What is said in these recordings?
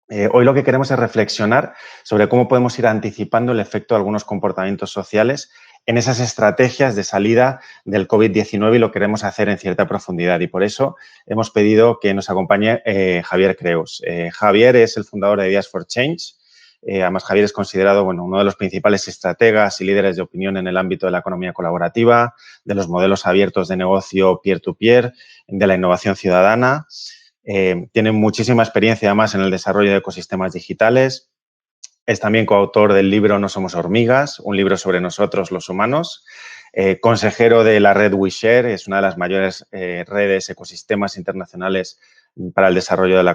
Hoy lo que queremos es reflexionar sobre cómo podemos ir anticipando el efecto de algunos comportamientos sociales en esas estrategias de salida del COVID-19 y lo queremos hacer en cierta profundidad. Y por eso hemos pedido que nos acompañe Javier Creus. Javier es el fundador de Ideas for Change. Además, Javier es considerado uno de los principales estrategas y líderes de opinión en el ámbito de la economía colaborativa, de los modelos abiertos de negocio peer-to-peer, de la innovación ciudadana. Tiene muchísima experiencia además en el desarrollo de ecosistemas digitales. Es también coautor del libro No somos hormigas, un libro sobre nosotros los humanos. Consejero de la red WeShare, es una de las mayores redes, ecosistemas internacionales para el desarrollo de la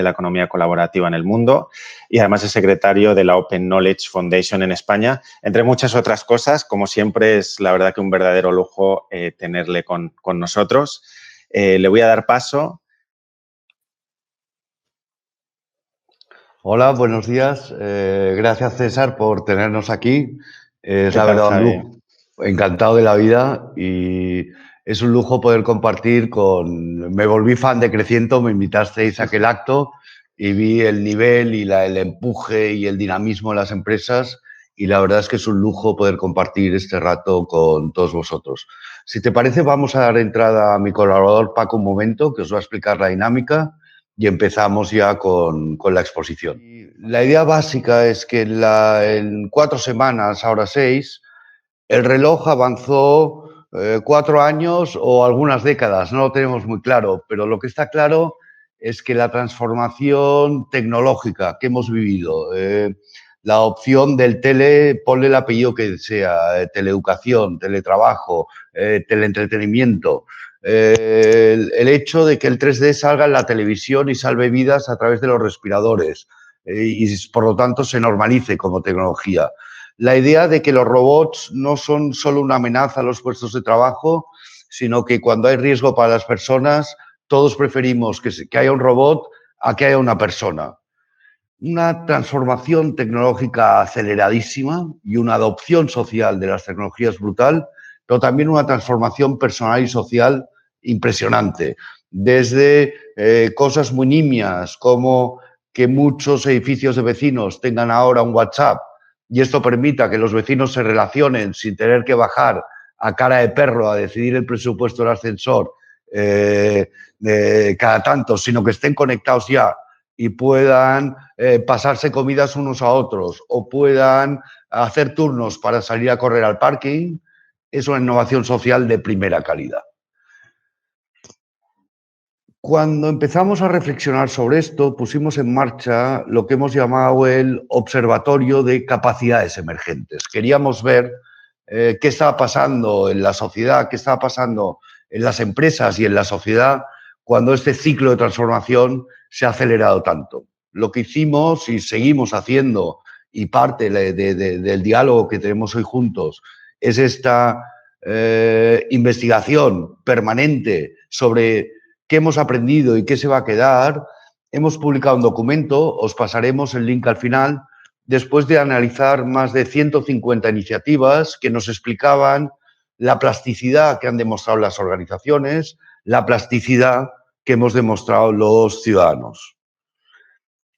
economía colaborativa en el mundo. Y además es secretario de la Open Knowledge Foundation en España, entre muchas otras cosas. Como siempre, es la verdad que un verdadero lujo tenerle con nosotros. Le voy a dar paso. Hola, buenos días. Gracias, César, por tenernos aquí. Es la verdad un lujo. Encantado de la vida y es un lujo poder compartir con... Me volví fan de Creciento, me invitasteis a aquel acto y vi el nivel y el empuje y el dinamismo de las empresas y la verdad es que es un lujo poder compartir este rato con todos vosotros. Si te parece, vamos a dar entrada a mi colaborador Paco un momento, que os va a explicar la dinámica. Y empezamos ya con la exposición. La idea básica es que en 4 semanas, ahora 6, el reloj avanzó 4 años o algunas décadas, no lo tenemos muy claro, pero lo que está claro es que la transformación tecnológica que hemos vivido, la opción del ponle el apellido que sea, teleeducación, teletrabajo, teleentretenimiento, el hecho de que el 3D salga en la televisión y salve vidas a través de los respiradores y por lo tanto se normalice como tecnología. La idea de que los robots no son solo una amenaza a los puestos de trabajo, sino que cuando hay riesgo para las personas, todos preferimos que haya un robot a que haya una persona. Una transformación tecnológica aceleradísima y una adopción social de las tecnologías brutal, pero también una transformación personal y social impresionante. Desde cosas muy nimias como que muchos edificios de vecinos tengan ahora un WhatsApp y esto permita que los vecinos se relacionen sin tener que bajar a cara de perro a decidir el presupuesto del ascensor cada tanto, sino que estén conectados ya y puedan pasarse comidas unos a otros o puedan hacer turnos para salir a correr al parking, es una innovación social de primera calidad. Cuando empezamos a reflexionar sobre esto, pusimos en marcha lo que hemos llamado el Observatorio de Capacidades Emergentes. Queríamos ver qué estaba pasando en la sociedad, qué estaba pasando en las empresas y en la sociedad cuando este ciclo de transformación se ha acelerado tanto. Lo que hicimos y seguimos haciendo, y parte del diálogo que tenemos hoy juntos, es esta investigación permanente sobre qué hemos aprendido y qué se va a quedar. Hemos publicado un documento, os pasaremos el link al final, después de analizar más de 150 iniciativas que nos explicaban la plasticidad que han demostrado las organizaciones, la plasticidad que hemos demostrado los ciudadanos.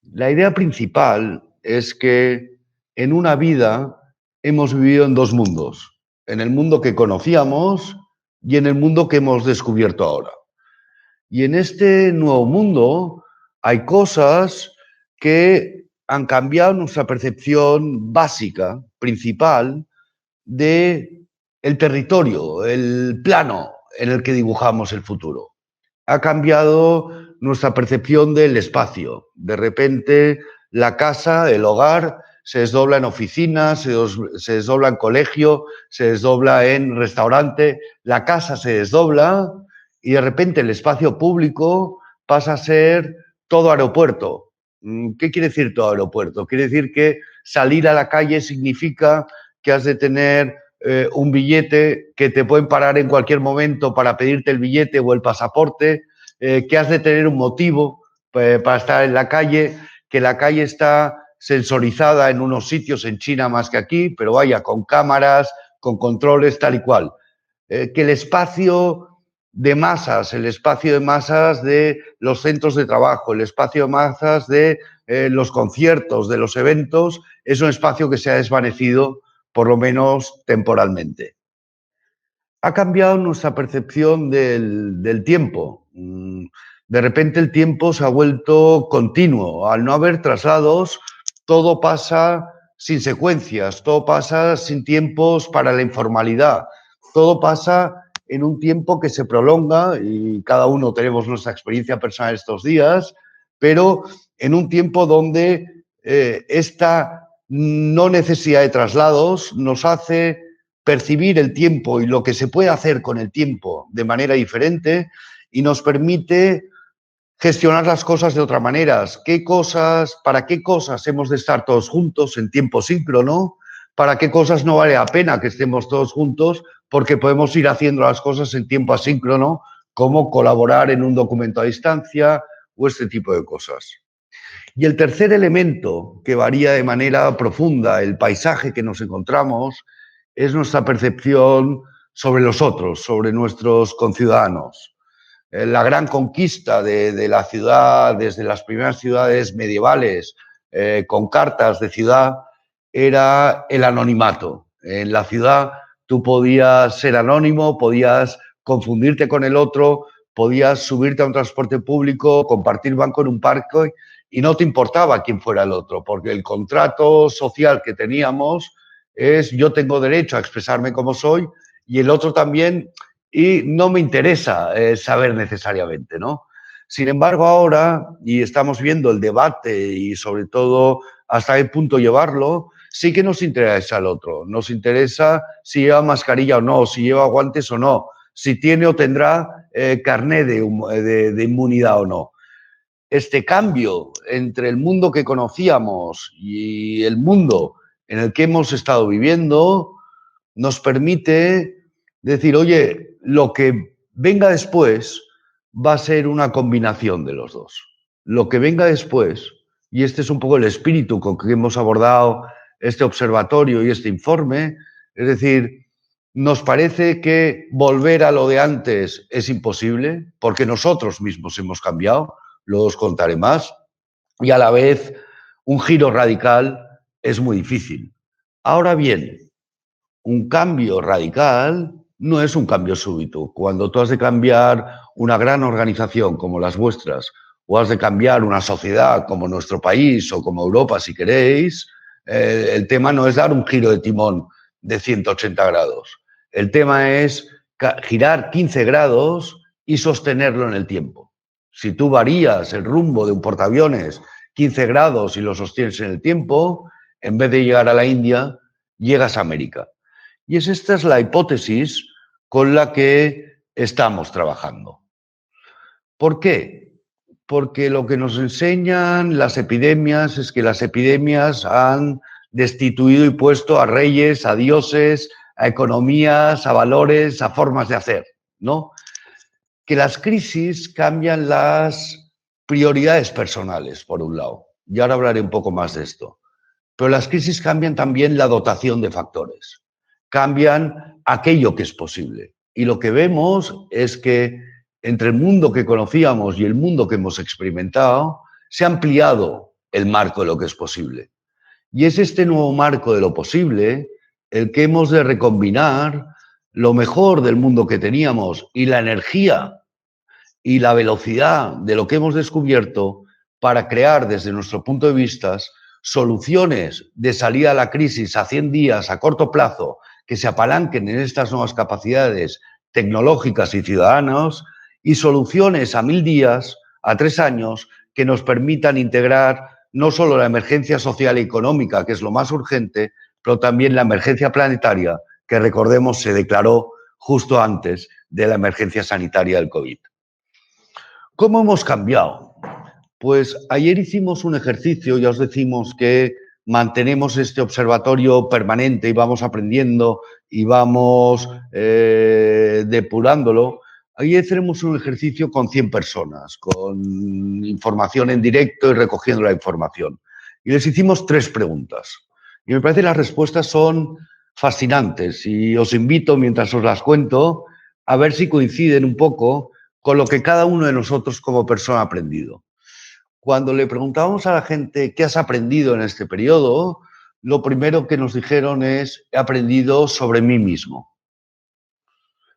La idea principal es que en una vida hemos vivido en dos mundos, en el mundo que conocíamos y en el mundo que hemos descubierto ahora. Y en este nuevo mundo hay cosas que han cambiado nuestra percepción básica, principal, del territorio, el plano en el que dibujamos el futuro. Ha cambiado nuestra percepción del espacio. De repente, la casa, el hogar, se desdobla en oficina, se desdobla en colegio, se desdobla en restaurante. La casa se desdobla y de repente el espacio público pasa a ser todo aeropuerto. ¿Qué quiere decir todo aeropuerto? Quiere decir que salir a la calle significa que has de tener un billete, que te pueden parar en cualquier momento para pedirte el billete o el pasaporte, que has de tener un motivo para estar en la calle, que la calle está sensorizada en unos sitios en China más que aquí, pero vaya, con cámaras, con controles, tal y cual. Que el espacio de masas, el espacio de masas de los centros de trabajo, el espacio de masas de los conciertos, de los eventos, es un espacio que se ha desvanecido, por lo menos temporalmente. Ha cambiado nuestra percepción del tiempo. De repente el tiempo se ha vuelto continuo. Al no haber traslados, todo pasa sin secuencias, todo pasa sin tiempos para la informalidad, todo pasa en un tiempo que se prolonga, y cada uno tenemos nuestra experiencia personal estos días, pero en un tiempo donde esta no necesidad de traslados nos hace percibir el tiempo y lo que se puede hacer con el tiempo de manera diferente, y nos permite gestionar las cosas de otra manera. ¿Para qué cosas hemos de estar todos juntos en tiempo síncrono? ¿Para qué cosas no vale la pena que estemos todos juntos? Porque podemos ir haciendo las cosas en tiempo asíncrono, como colaborar en un documento a distancia o este tipo de cosas. Y el tercer elemento que varía de manera profunda el paisaje que nos encontramos es nuestra percepción sobre los otros, sobre nuestros conciudadanos. La gran conquista de la ciudad, desde las primeras ciudades medievales, con cartas de ciudad, era el anonimato. En la ciudad tú podías ser anónimo, podías confundirte con el otro, podías subirte a un transporte público, compartir banco en un parque y no te importaba quién fuera el otro, porque el contrato social que teníamos es yo tengo derecho a expresarme como soy y el otro también, y no me interesa saber necesariamente, ¿no? Sin embargo, ahora, y estamos viendo el debate y sobre todo hasta qué punto llevarlo, sí que nos interesa el otro. Nos interesa si lleva mascarilla o no, si lleva guantes o no, si tiene o tendrá carné de inmunidad o no. Este cambio entre el mundo que conocíamos y el mundo en el que hemos estado viviendo nos permite decir, oye, lo que venga después va a ser una combinación de los dos. Lo que venga después, y este es un poco el espíritu con que hemos abordado este observatorio y este informe, es decir, nos parece que volver a lo de antes es imposible porque nosotros mismos hemos cambiado, luego os contaré más, y a la vez un giro radical es muy difícil. Ahora bien, un cambio radical no es un cambio súbito. Cuando tú has de cambiar una gran organización como las vuestras, o has de cambiar una sociedad como nuestro país o como Europa, si queréis, el tema no es dar un giro de timón de 180 grados. El tema es girar 15 grados y sostenerlo en el tiempo. Si tú varías el rumbo de un portaaviones 15 grados y lo sostienes en el tiempo, en vez de llegar a la India, llegas a América. Y esta es la hipótesis con la que estamos trabajando. ¿Por qué? Porque lo que nos enseñan las epidemias es que las epidemias han destituido y puesto a reyes, a dioses, a economías, a valores, a formas de hacer, ¿no? Que las crisis cambian las prioridades personales, por un lado. Y ahora hablaré un poco más de esto. Pero las crisis cambian también la dotación de factores. Cambian aquello que es posible. Y lo que vemos es que entre el mundo que conocíamos y el mundo que hemos experimentado, se ha ampliado el marco de lo que es posible. Y es este nuevo marco de lo posible el que hemos de recombinar lo mejor del mundo que teníamos y la energía y la velocidad de lo que hemos descubierto para crear, desde nuestro punto de vista, soluciones de salida a la crisis a 100 días, a corto plazo, que se apalanquen en estas nuevas capacidades tecnológicas y ciudadanas, y soluciones a 1000 días, a 3 años, que nos permitan integrar no solo la emergencia social y económica, que es lo más urgente, pero también la emergencia planetaria, que recordemos se declaró justo antes de la emergencia sanitaria del COVID. ¿Cómo hemos cambiado? Pues ayer hicimos un ejercicio, ya os decimos que mantenemos este observatorio permanente y vamos aprendiendo y vamos depurándolo. Ayer hicimos un ejercicio con 100 personas, con información en directo y recogiendo la información. Y les hicimos 3 preguntas. Y me parece que las respuestas son fascinantes y os invito, mientras os las cuento, a ver si coinciden un poco con lo que cada uno de nosotros como persona ha aprendido. Cuando le preguntábamos a la gente qué has aprendido en este periodo, lo primero que nos dijeron es: he aprendido sobre mí mismo.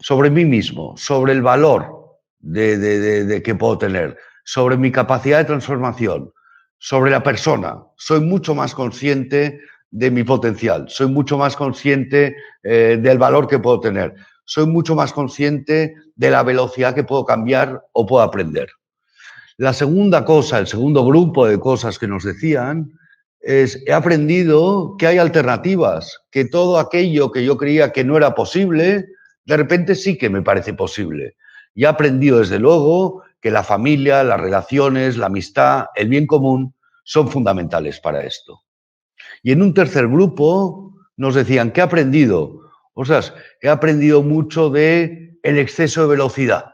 Sobre mí mismo, sobre el valor que puedo tener, sobre mi capacidad de transformación, sobre la persona. Soy mucho más consciente de mi potencial, soy mucho más consciente del valor que puedo tener, soy mucho más consciente de la velocidad que puedo cambiar o puedo aprender. La segunda cosa, el segundo grupo de cosas que nos decían es: he aprendido que hay alternativas, que todo aquello que yo creía que no era posible, de repente sí que me parece posible. Y he aprendido, desde luego, que la familia, las relaciones, la amistad, el bien común son fundamentales para esto. Y en un tercer grupo nos decían: ¿qué he aprendido? Ostras, he aprendido mucho de el exceso de velocidad.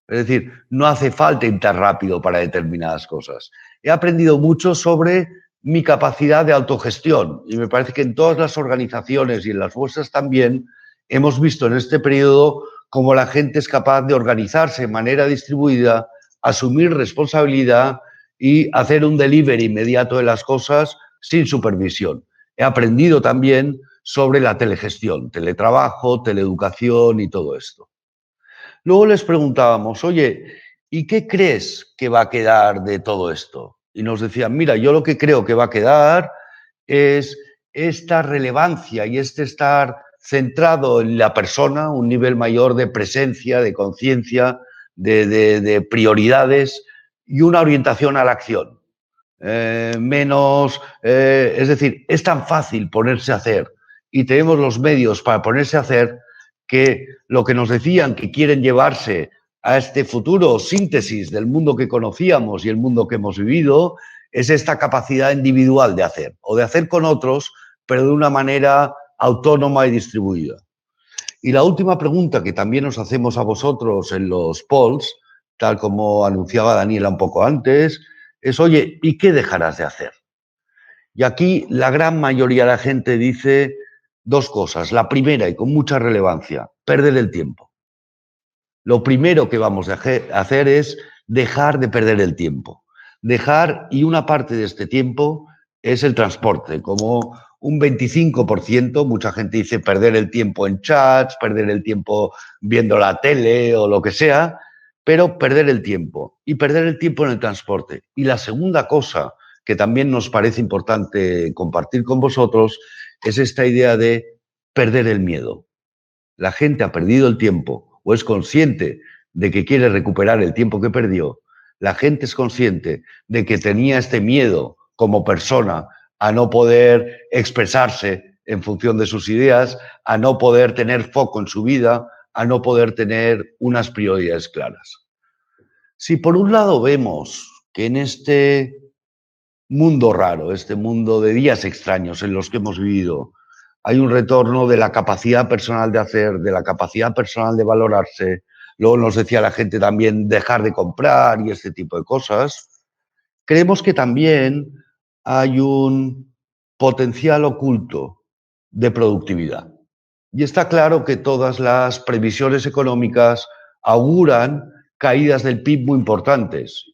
Es decir, no hace falta ir tan rápido para determinadas cosas. He aprendido mucho sobre mi capacidad de autogestión y me parece que en todas las organizaciones y en las vuestras también hemos visto en este periodo cómo la gente es capaz de organizarse de manera distribuida, asumir responsabilidad y hacer un delivery inmediato de las cosas sin supervisión. He aprendido también sobre la telegestión, teletrabajo, teleeducación y todo esto. Luego les preguntábamos: oye, ¿y qué crees que va a quedar de todo esto? Y nos decían: mira, yo lo que creo que va a quedar es esta relevancia y este estar centrado en la persona, un nivel mayor de presencia, de conciencia, de prioridades y una orientación a la acción. Es decir, es tan fácil ponerse a hacer y tenemos los medios para ponerse a hacer, que lo que nos decían que quieren llevarse a este futuro síntesis del mundo que conocíamos y el mundo que hemos vivido es esta capacidad individual de hacer, o de hacer con otros, pero de una manera autónoma y distribuida. Y la última pregunta que también nos hacemos a vosotros en los polls, tal como anunciaba Daniela un poco antes, es: oye, ¿y qué dejarás de hacer? Y aquí la gran mayoría de la gente dice dos cosas. La primera, y con mucha relevancia: perder el tiempo. Lo primero que vamos a hacer es dejar de perder el tiempo. Dejar, y una parte de este tiempo es el transporte, como un 25%, mucha gente dice perder el tiempo en chats, perder el tiempo viendo la tele o lo que sea, pero perder el tiempo y perder el tiempo en el transporte. Y la segunda cosa que también nos parece importante compartir con vosotros es esta idea de perder el miedo. La gente ha perdido el tiempo o es consciente de que quiere recuperar el tiempo que perdió. La gente es consciente de que tenía este miedo como persona a no poder expresarse en función de sus ideas, a no poder tener foco en su vida, a no poder tener unas prioridades claras. Si por un lado vemos que en este mundo raro, este mundo de días extraños en los que hemos vivido, hay un retorno de la capacidad personal de hacer, de la capacidad personal de valorarse. Luego nos decía la gente también dejar de comprar y este tipo de cosas. Creemos que también hay un potencial oculto de productividad. Y está claro que todas las previsiones económicas auguran caídas del PIB muy importantes.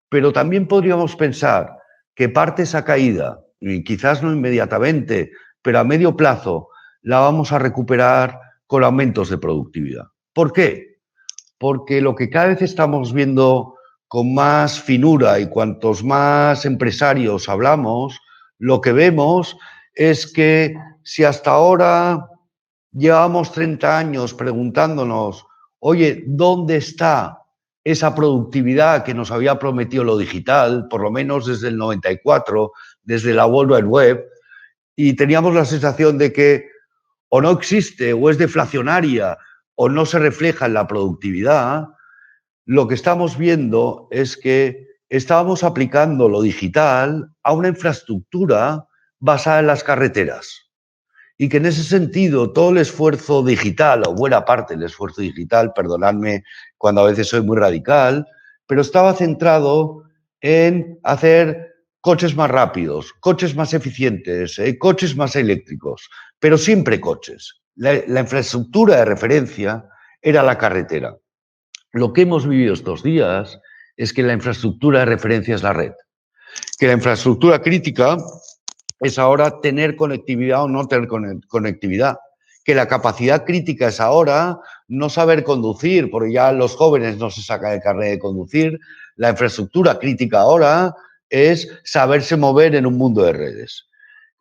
Pero también podríamos pensar que parte de esa caída, y quizás no inmediatamente, pero a medio plazo, la vamos a recuperar con aumentos de productividad. ¿Por qué? Porque lo que cada vez estamos viendo con más finura, y cuantos más empresarios hablamos, lo que vemos es que si hasta ahora llevamos 30 años preguntándonos: oye, ¿dónde está esa productividad que nos había prometido lo digital, por lo menos desde el 94, desde la World Wide Web? Y teníamos la sensación de que o no existe, o es deflacionaria, o no se refleja en la productividad. Lo que estamos viendo es que estábamos aplicando lo digital a una infraestructura basada en las carreteras. Y que en ese sentido todo el esfuerzo digital, o buena parte del esfuerzo digital, perdonadme cuando a veces soy muy radical, pero estaba centrado en hacer coches más rápidos, coches más eficientes, coches más eléctricos, pero siempre coches. La infraestructura de referencia era la carretera. Lo que hemos vivido estos días es que la infraestructura de referencia es la red, que la infraestructura crítica es ahora tener conectividad o no tener conectividad, que la capacidad crítica es ahora no saber conducir, porque ya los jóvenes no se sacan el carnet de conducir. La infraestructura crítica ahora es saberse mover en un mundo de redes.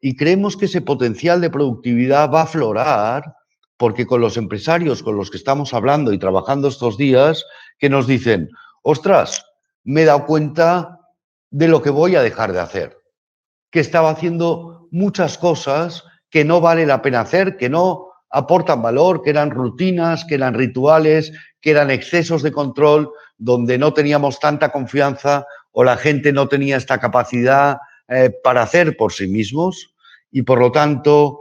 Y creemos que ese potencial de productividad va a aflorar porque con los empresarios con los que estamos hablando y trabajando estos días, que nos dicen, ostras, me he dado cuenta de lo que voy a dejar de hacer, que estaba haciendo muchas cosas que no vale la pena hacer, que no aportan valor, que eran rutinas, que eran rituales, que eran excesos de control, donde no teníamos tanta confianza o la gente no tenía esta capacidad para hacer por sí mismos y por lo tanto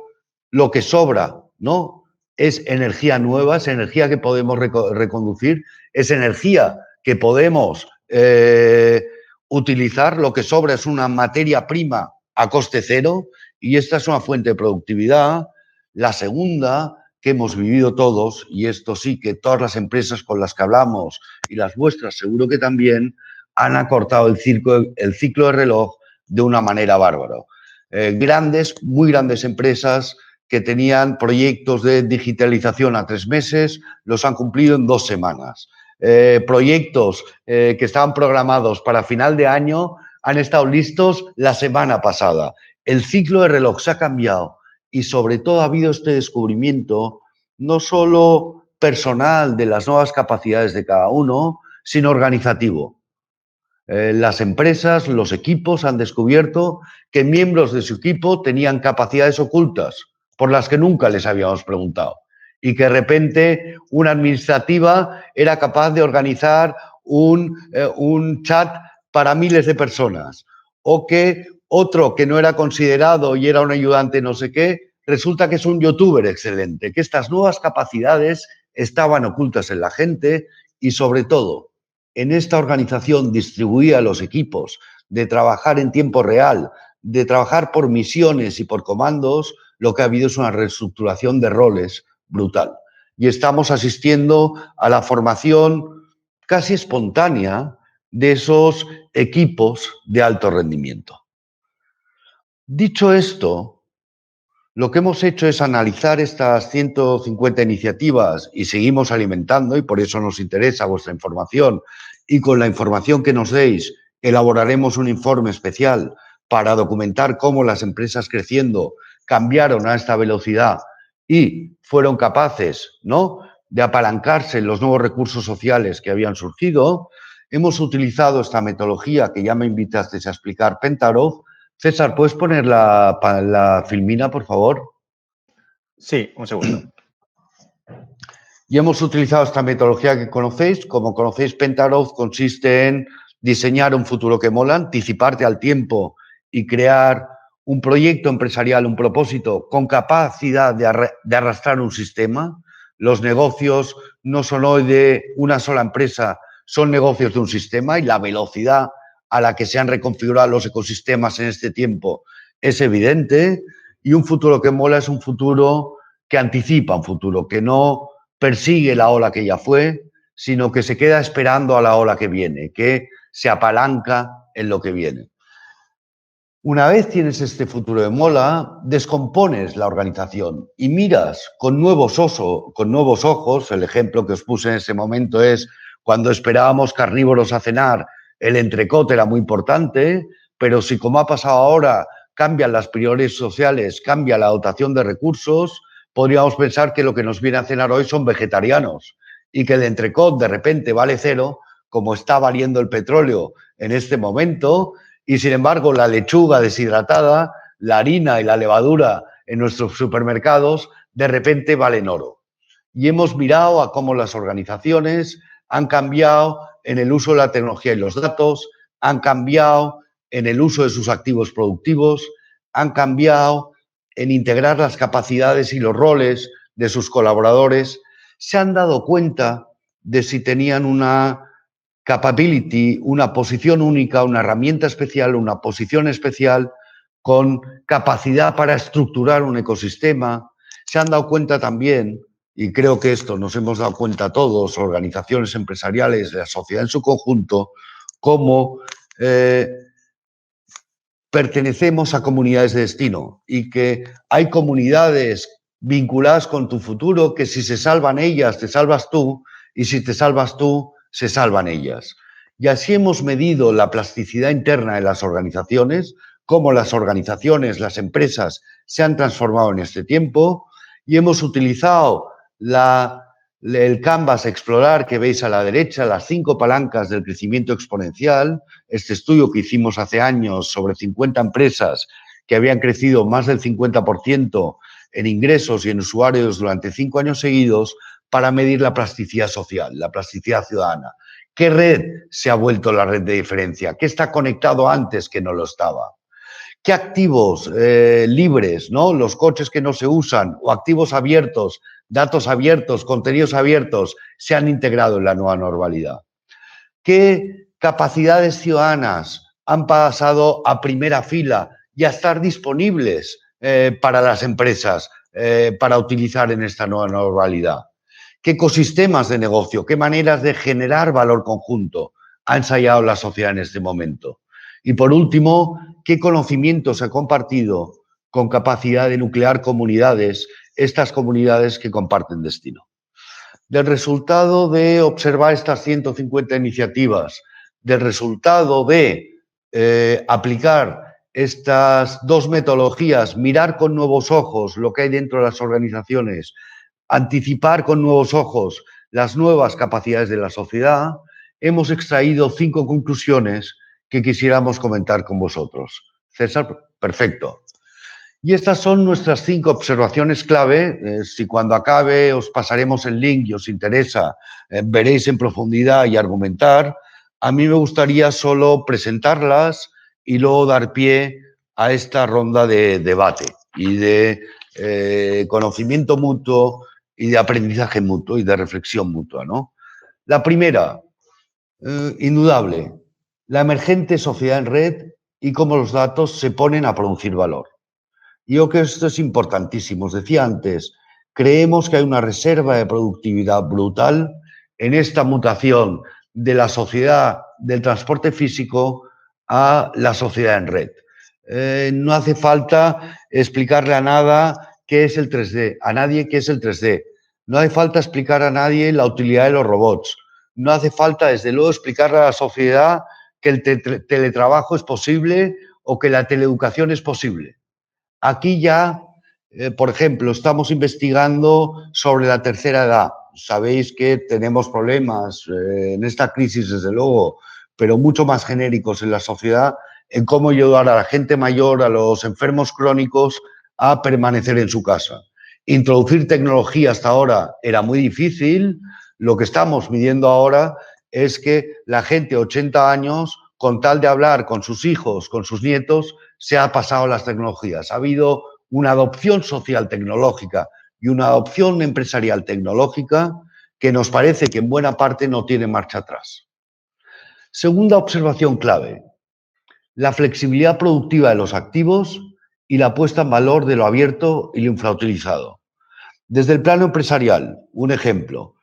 lo que sobra, ¿no? Es energía nueva, es energía que podemos reconducir, es energía que podemos utilizar, lo que sobra es una materia prima a coste cero y esta es una fuente de productividad. La segunda que hemos vivido todos, y esto sí que todas las empresas con las que hablamos y las vuestras seguro que también, han acortado el ciclo de reloj de una manera bárbara. Muy grandes empresas que tenían proyectos de digitalización a 3 meses, los han cumplido en 2 semanas. Proyectos que estaban programados para final de año han estado listos la semana pasada. El ciclo de reloj se ha cambiado y sobre todo ha habido este descubrimiento no solo personal de las nuevas capacidades de cada uno, sino organizativo. Las empresas, los equipos han descubierto que miembros de su equipo tenían capacidades ocultas por las que nunca les habíamos preguntado y que de repente una administrativa era capaz de organizar un chat para miles de personas o que otro que no era considerado y era un ayudante no sé qué, resulta que es un youtuber excelente, que estas nuevas capacidades estaban ocultas en la gente y sobre todo en esta organización distribuida a los equipos, de trabajar en tiempo real, de trabajar por misiones y por comandos, lo que ha habido es una reestructuración de roles brutal. Y estamos asistiendo a la formación casi espontánea de esos equipos de alto rendimiento. Dicho esto, lo que hemos hecho es analizar estas 150 iniciativas y seguimos alimentando, y por eso nos interesa vuestra información, y con la información que nos deis elaboraremos un informe especial para documentar cómo las empresas creciendo cambiaron a esta velocidad y fueron capaces, ¿no?, de apalancarse en los nuevos recursos sociales que habían surgido. Hemos utilizado esta metodología que ya me invitasteis a explicar, Pentaroz. César, ¿puedes poner la filmina, por favor? Sí, un segundo. Y hemos utilizado esta metodología que conocéis. Como conocéis, Pentaroz consiste en diseñar un futuro que mola, anticiparte al tiempo y crear un proyecto empresarial, un propósito con capacidad de arrastrar un sistema. Los negocios no son hoy de una sola empresa, son negocios de un sistema y la velocidad a la que se han reconfigurado los ecosistemas en este tiempo es evidente. Y un futuro que mola es un futuro que anticipa un futuro, que no persigue la ola que ya fue, sino que se queda esperando a la ola que viene, que se apalanca en lo que viene. Una vez tienes este futuro de mola, descompones la organización y miras con nuevos ojos. El ejemplo que os puse en ese momento es cuando esperábamos carnívoros a cenar, el entrecot era muy importante, pero si, como ha pasado ahora, cambian las prioridades sociales, cambia la dotación de recursos, podríamos pensar que lo que nos viene a cenar hoy son vegetarianos y que el entrecot de repente vale 0, como está valiendo el petróleo en este momento, y sin embargo la lechuga deshidratada, la harina y la levadura en nuestros supermercados de repente valen oro. Y hemos mirado a cómo las organizaciones han cambiado en el uso de la tecnología y los datos, han cambiado en el uso de sus activos productivos, han cambiado en integrar las capacidades y los roles de sus colaboradores, se han dado cuenta de si tenían una capability, una posición única, una herramienta especial, una posición especial con capacidad para estructurar un ecosistema. Se han dado cuenta también, y creo que esto nos hemos dado cuenta todos, organizaciones empresariales, la sociedad en su conjunto, cómo pertenecemos a comunidades de destino y que hay comunidades vinculadas con tu futuro que si se salvan ellas, te salvas tú, y si te salvas tú, se salvan ellas. Y así hemos medido la plasticidad interna de las organizaciones, cómo las organizaciones, las empresas se han transformado en este tiempo, y hemos utilizado el Canvas Explorar que veis a la derecha, las 5 palancas del crecimiento exponencial, este estudio que hicimos hace años sobre 50 empresas que habían crecido más del 50% en ingresos y en usuarios durante 5 años seguidos para medir la plasticidad social, la plasticidad ciudadana. ¿Qué red se ha vuelto la red de diferencia? ¿Qué está conectado antes que no lo estaba? ¿Qué activos libres, ¿no? Los coches que no se usan, o activos abiertos, datos abiertos, contenidos abiertos, se han integrado en la nueva normalidad? ¿Qué capacidades ciudadanas han pasado a primera fila y a estar disponibles para las empresas para utilizar en esta nueva normalidad? ¿Qué ecosistemas de negocio, qué maneras de generar valor conjunto ha ensayado la sociedad en este momento? Y por último, ¿qué conocimiento se ha compartido con capacidad de nuclear comunidades, estas comunidades que comparten destino? Del resultado de observar estas 150 iniciativas, del resultado de aplicar estas 2 metodologías, mirar con nuevos ojos lo que hay dentro de las organizaciones, anticipar con nuevos ojos las nuevas capacidades de la sociedad, hemos extraído 5 conclusiones que quisiéramos comentar con vosotros. César, perfecto. Y estas son nuestras 5 observaciones clave. Si cuando acabe os pasaremos el link y os interesa, veréis en profundidad y argumentar. A mí me gustaría solo presentarlas y luego dar pie a esta ronda de debate y de conocimiento mutuo y de aprendizaje mutuo y de reflexión mutua, ¿no? La primera, indudable, la emergente sociedad en red y cómo los datos se ponen a producir valor. Yo creo que esto es importantísimo. Os decía antes, creemos que hay una reserva de productividad brutal en esta mutación de la sociedad del transporte físico a la sociedad en red. No hace falta explicarle a nada qué es el 3D, a nadie qué es el 3D. No hace falta explicar a nadie la utilidad de los robots. No hace falta, desde luego, explicarle a la sociedad que el teletrabajo es posible o que la teleeducación es posible. Aquí ya, por ejemplo, estamos investigando sobre la tercera edad. Sabéis que tenemos problemas en esta crisis, desde luego, pero mucho más genéricos en la sociedad, en cómo ayudar a la gente mayor, a los enfermos crónicos, a permanecer en su casa. Introducir tecnología hasta ahora era muy difícil. Lo que estamos midiendo ahora es que la gente de 80 años, con tal de hablar con sus hijos, con sus nietos, se ha pasado a las tecnologías. Ha habido una adopción social tecnológica y una adopción empresarial tecnológica que nos parece que en buena parte no tiene marcha atrás. Segunda observación clave, la flexibilidad productiva de los activos y la puesta en valor de lo abierto y lo infrautilizado. Desde el plano empresarial, un ejemplo,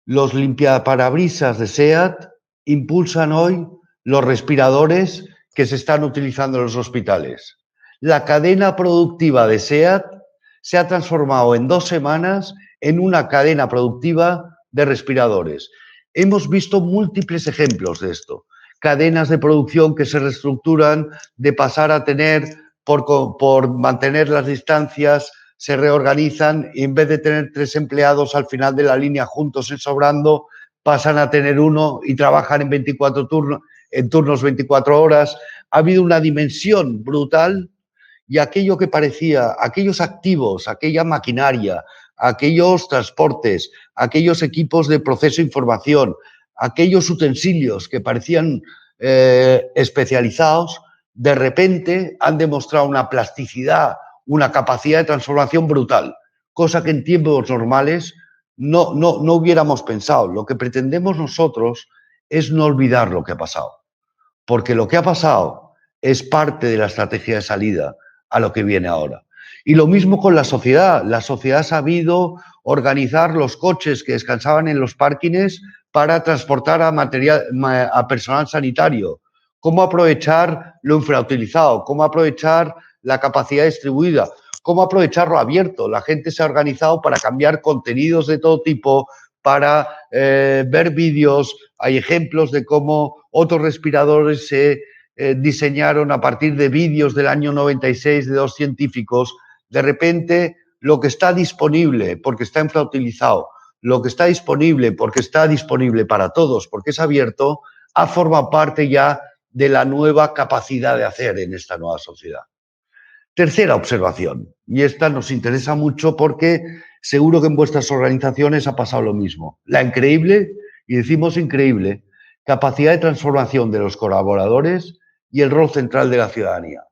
los limpiaparabrisas de SEAT impulsan hoy los respiradores que se están utilizando en los hospitales. La cadena productiva de SEAT se ha transformado en 2 semanas en una cadena productiva de respiradores. Hemos visto múltiples ejemplos de esto. Cadenas de producción que se reestructuran, de pasar a tener, por mantener las distancias, se reorganizan y en vez de tener 3 empleados al final de la línea juntos en sobrando, pasan a tener 1 y trabajan en 24 turnos, en turnos 24 horas. Ha habido una dimensión brutal y aquello que parecía, aquellos activos, aquella maquinaria, aquellos transportes, aquellos equipos de proceso de información, aquellos utensilios que parecían especializados, de repente han demostrado una plasticidad, una capacidad de transformación brutal, cosa que en tiempos normales no hubiéramos pensado. Lo que pretendemos nosotros es no olvidar lo que ha pasado, porque lo que ha pasado es parte de la estrategia de salida a lo que viene ahora. Y lo mismo con la sociedad. La sociedad ha sabido organizar los coches que descansaban en los parkings para transportar a personal sanitario. Cómo aprovechar lo infrautilizado, cómo aprovechar la capacidad distribuida, cómo aprovecharlo abierto. La gente se ha organizado para cambiar contenidos de todo tipo, para ver vídeos. Hay ejemplos de cómo otros respiradores se diseñaron a partir de vídeos del año 96 de dos científicos. De repente, lo que está disponible, porque está infrautilizado, lo que está disponible, porque está disponible para todos, porque es abierto, ha formado parte ya de la nueva capacidad de hacer en esta nueva sociedad. Tercera observación, y esta nos interesa mucho porque seguro que en vuestras organizaciones ha pasado lo mismo. La increíble, y decimos increíble, capacidad de transformación de los colaboradores y el rol central de la ciudadanía.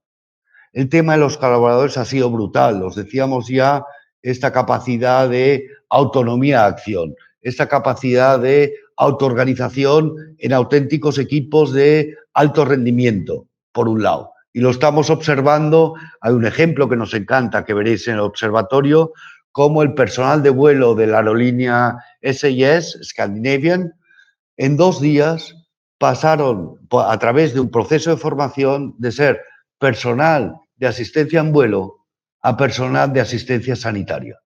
El tema de los colaboradores ha sido brutal, os decíamos ya, esta capacidad de autonomía de acción, esta capacidad de autoorganización en auténticos equipos de alto rendimiento, por un lado. Y lo estamos observando, hay un ejemplo que nos encanta, que veréis en el observatorio, como el personal de vuelo de la aerolínea SAS, Scandinavian, en 2 días pasaron a través de un proceso de formación de ser personal de asistencia en vuelo a personal de asistencia sanitaria.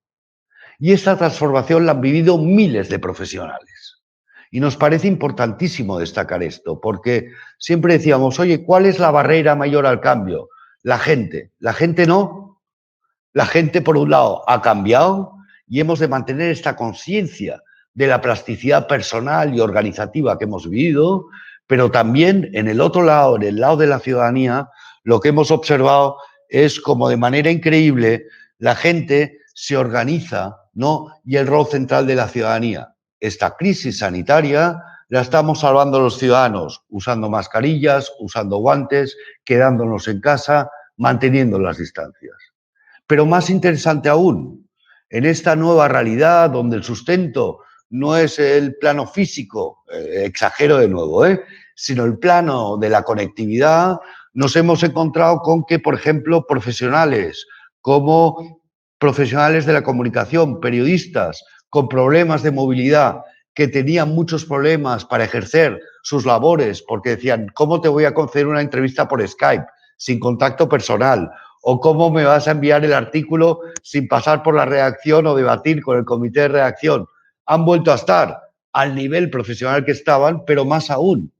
Y esta transformación la han vivido miles de profesionales. Y nos parece importantísimo destacar esto, porque siempre decíamos, oye, ¿cuál es la barrera mayor al cambio? La gente. La gente no. La gente, por un lado, ha cambiado y hemos de mantener esta conciencia de la plasticidad personal y organizativa que hemos vivido, pero también en el otro lado, en el lado de la ciudadanía, lo que hemos observado es como de manera increíble la gente se organiza, ¿no? Y el rol central de la ciudadanía. Esta crisis sanitaria la estamos salvando los ciudadanos, usando mascarillas, usando guantes, quedándonos en casa, manteniendo las distancias. Pero más interesante aún, en esta nueva realidad donde el sustento no es el plano físico, exagero de nuevo, sino el plano de la conectividad, nos hemos encontrado con que, por ejemplo, profesionales como profesionales de la comunicación, periodistas con problemas de movilidad, que tenían muchos problemas para ejercer sus labores, porque decían, ¿cómo te voy a conceder una entrevista por Skype sin contacto personal? ¿O cómo me vas a enviar el artículo sin pasar por la redacción o debatir con el comité de redacción? Han vuelto a estar al nivel profesional que estaban, pero más aún,